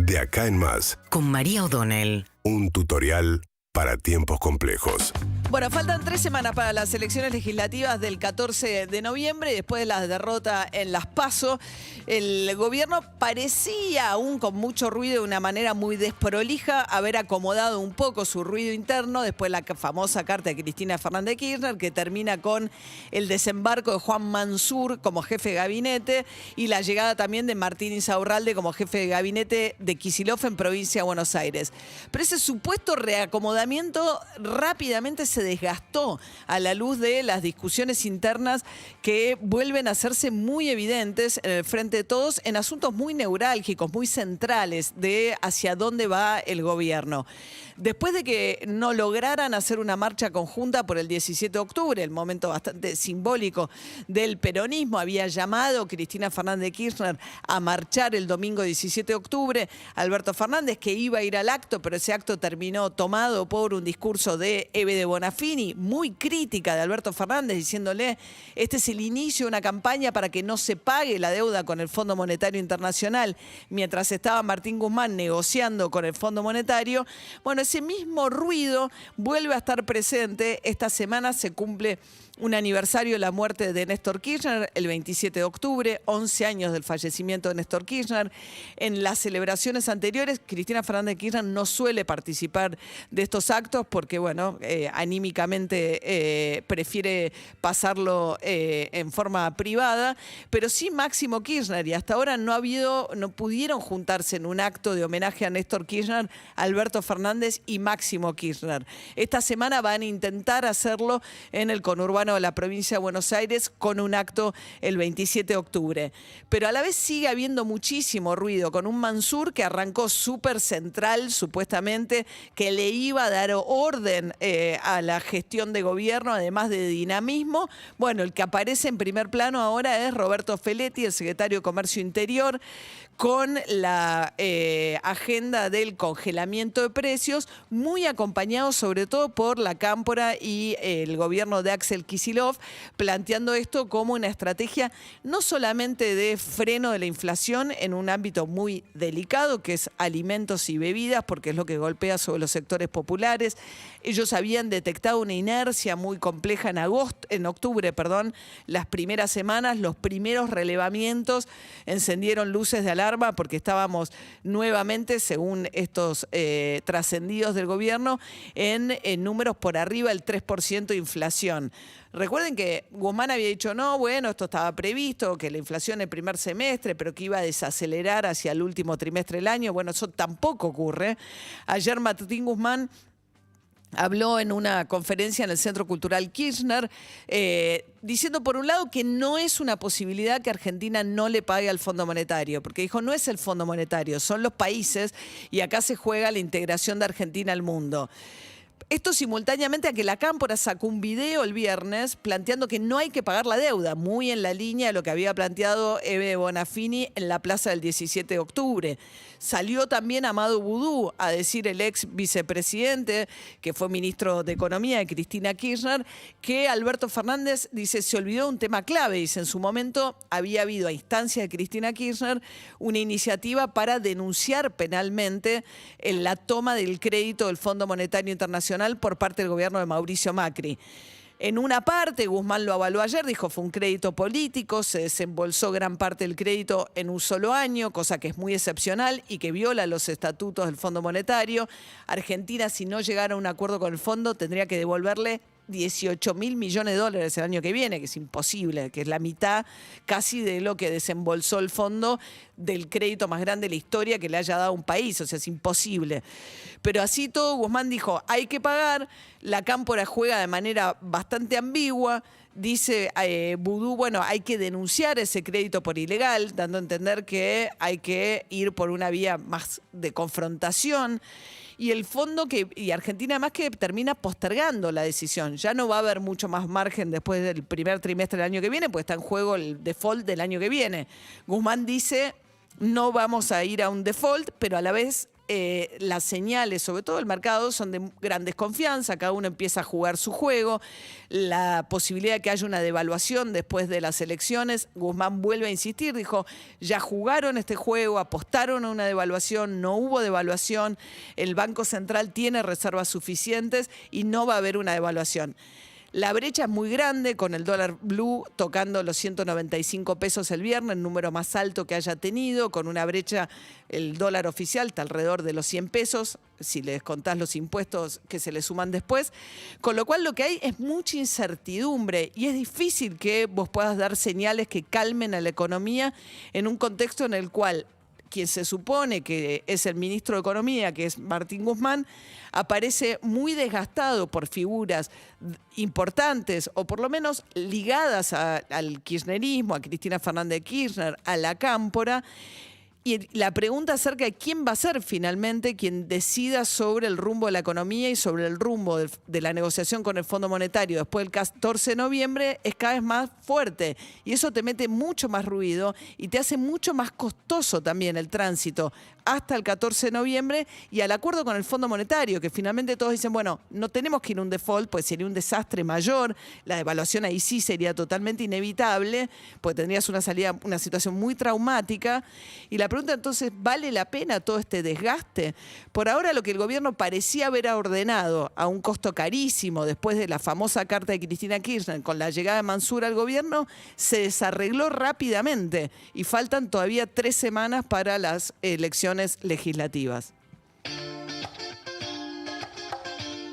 De acá en más. Con María O'Donnell. Un tutorial para tiempos complejos. Bueno, faltan 3 semanas para las elecciones legislativas del 14 de noviembre. Después de la derrota en las PASO, el gobierno parecía, aún con mucho ruido, de una manera muy desprolija, haber acomodado un poco su ruido interno después de la famosa carta de Cristina Fernández de Kirchner, que termina con el desembarco de Juan Mansur como jefe de gabinete y la llegada también de Martín Insaurralde como jefe de gabinete de Kicillof en provincia de Buenos Aires. Pero ese supuesto reacomodamiento rápidamente se desgastó a la luz de las discusiones internas que vuelven a hacerse muy evidentes en el frente de todos en asuntos muy neurálgicos, muy centrales de hacia dónde va el gobierno. Después de que no lograran hacer una marcha conjunta por el 17 de octubre, el momento bastante simbólico del peronismo, había llamado Cristina Fernández de Kirchner a marchar el domingo 17 de octubre, Alberto Fernández, que iba a ir al acto, pero ese acto terminó tomado por un discurso de Eve de Bonafini, muy crítica de Alberto Fernández, diciéndole, este es el inicio de una campaña para que no se pague la deuda con el Fondo Monetario Internacional, mientras estaba Martín Guzmán negociando con el Fondo Monetario. Bueno, ese mismo ruido vuelve a estar presente. Esta semana se cumple un aniversario de la muerte de Néstor Kirchner, el 27 de octubre, 11 años del fallecimiento de Néstor Kirchner. En las celebraciones anteriores, Cristina Fernández de Kirchner no suele participar de estos actos porque, bueno, anímicamente prefiere pasarlo en forma privada, pero sí Máximo Kirchner, y hasta ahora no pudieron juntarse en un acto de homenaje a Néstor Kirchner, Alberto Fernández y Máximo Kirchner. Esta semana van a intentar hacerlo en el conurbano de la provincia de Buenos Aires con un acto el 27 de octubre. Pero a la vez sigue habiendo muchísimo ruido con un Mansur que arrancó súper central, supuestamente, que le iba a dar orden a la gestión de gobierno, además de dinamismo. Bueno, el que aparece en primer plano ahora es Roberto Feletti, el secretario de Comercio Interior, con la agenda del congelamiento de precios, muy acompañado sobre todo por la Cámpora y el gobierno de Axel Kicillof, planteando esto como una estrategia no solamente de freno de la inflación en un ámbito muy delicado, que es alimentos y bebidas, porque es lo que golpea sobre los sectores populares. Ellos habían detectado una inercia muy compleja en octubre, las primeras semanas, los primeros relevamientos encendieron luces de alarma porque estábamos nuevamente, según estos trascendidos del gobierno, en números por arriba del 3% de inflación. Recuerden que Guzmán había dicho, no, bueno, esto estaba previsto, que la inflación en el primer semestre, pero que iba a desacelerar hacia el último trimestre del año. Bueno, eso tampoco ocurre. Ayer Martín Guzmán habló en una conferencia en el Centro Cultural Kirchner, diciendo por un lado que no es una posibilidad que Argentina no le pague al Fondo Monetario, porque dijo, no es el Fondo Monetario, son los países y acá se juega la integración de Argentina al mundo. Esto simultáneamente a que la Cámpora sacó un video el viernes planteando que no hay que pagar la deuda, muy en la línea de lo que había planteado Eve Bonafini en la plaza del 17 de octubre. Salió también Amado Boudou a decir, el ex vicepresidente, que fue ministro de Economía de Cristina Kirchner, que Alberto Fernández, dice, se olvidó de un tema clave. Dice, en su momento había habido a instancia de Cristina Kirchner una iniciativa para denunciar penalmente en la toma del crédito del Fondo Monetario Internacional por parte del gobierno de Mauricio Macri. En una parte, Guzmán lo avaló ayer, dijo fue un crédito político, se desembolsó gran parte del crédito en un solo año, cosa que es muy excepcional y que viola los estatutos del Fondo Monetario. Argentina, si no llegara a un acuerdo con el fondo, tendría que devolverle 18.000 millones de dólares el año que viene, que es imposible, que es la mitad casi de lo que desembolsó el fondo del crédito más grande de la historia que le haya dado a un país, o sea, es imposible. Pero así todo, Guzmán dijo, hay que pagar, la Cámpora juega de manera bastante ambigua, dice Boudou, bueno, hay que denunciar ese crédito por ilegal, dando a entender que hay que ir por una vía más de confrontación. Y el fondo y Argentina además que termina postergando la decisión. Ya no va a haber mucho más margen después del primer trimestre del año que viene, pues está en juego el default del año que viene. Guzmán dice, no vamos a ir a un default, pero a la vez las señales, sobre todo el mercado, son de gran desconfianza, cada uno empieza a jugar su juego, la posibilidad de que haya una devaluación después de las elecciones. Guzmán vuelve a insistir, dijo, ya jugaron este juego, apostaron a una devaluación, no hubo devaluación, el Banco Central tiene reservas suficientes y no va a haber una devaluación. La brecha es muy grande, con el dólar blue tocando los 195 pesos el viernes, el número más alto que haya tenido, con una brecha, el dólar oficial está alrededor de los 100 pesos, si le descontás los impuestos que se le suman después. Con lo cual lo que hay es mucha incertidumbre y es difícil que vos puedas dar señales que calmen a la economía en un contexto en el cual quien se supone que es el ministro de Economía, que es Martín Guzmán, aparece muy desgastado por figuras importantes o por lo menos ligadas al kirchnerismo, a Cristina Fernández de Kirchner, a la Cámpora. Y la pregunta acerca de quién va a ser finalmente quien decida sobre el rumbo de la economía y sobre el rumbo de la negociación con el Fondo Monetario después del 14 de noviembre es cada vez más fuerte. Y eso te mete mucho más ruido y te hace mucho más costoso también el tránsito hasta el 14 de noviembre y al acuerdo con el Fondo Monetario, que finalmente todos dicen, bueno, no tenemos que ir a un default, pues sería un desastre mayor, la devaluación ahí sí sería totalmente inevitable, porque tendrías una salida, una situación muy traumática. Y la pregunta entonces, ¿vale la pena todo este desgaste? Por ahora lo que el gobierno parecía haber ordenado a un costo carísimo después de la famosa carta de Cristina Kirchner con la llegada de Mansur al gobierno, se desarregló rápidamente y faltan todavía 3 semanas para las elecciones legislativas.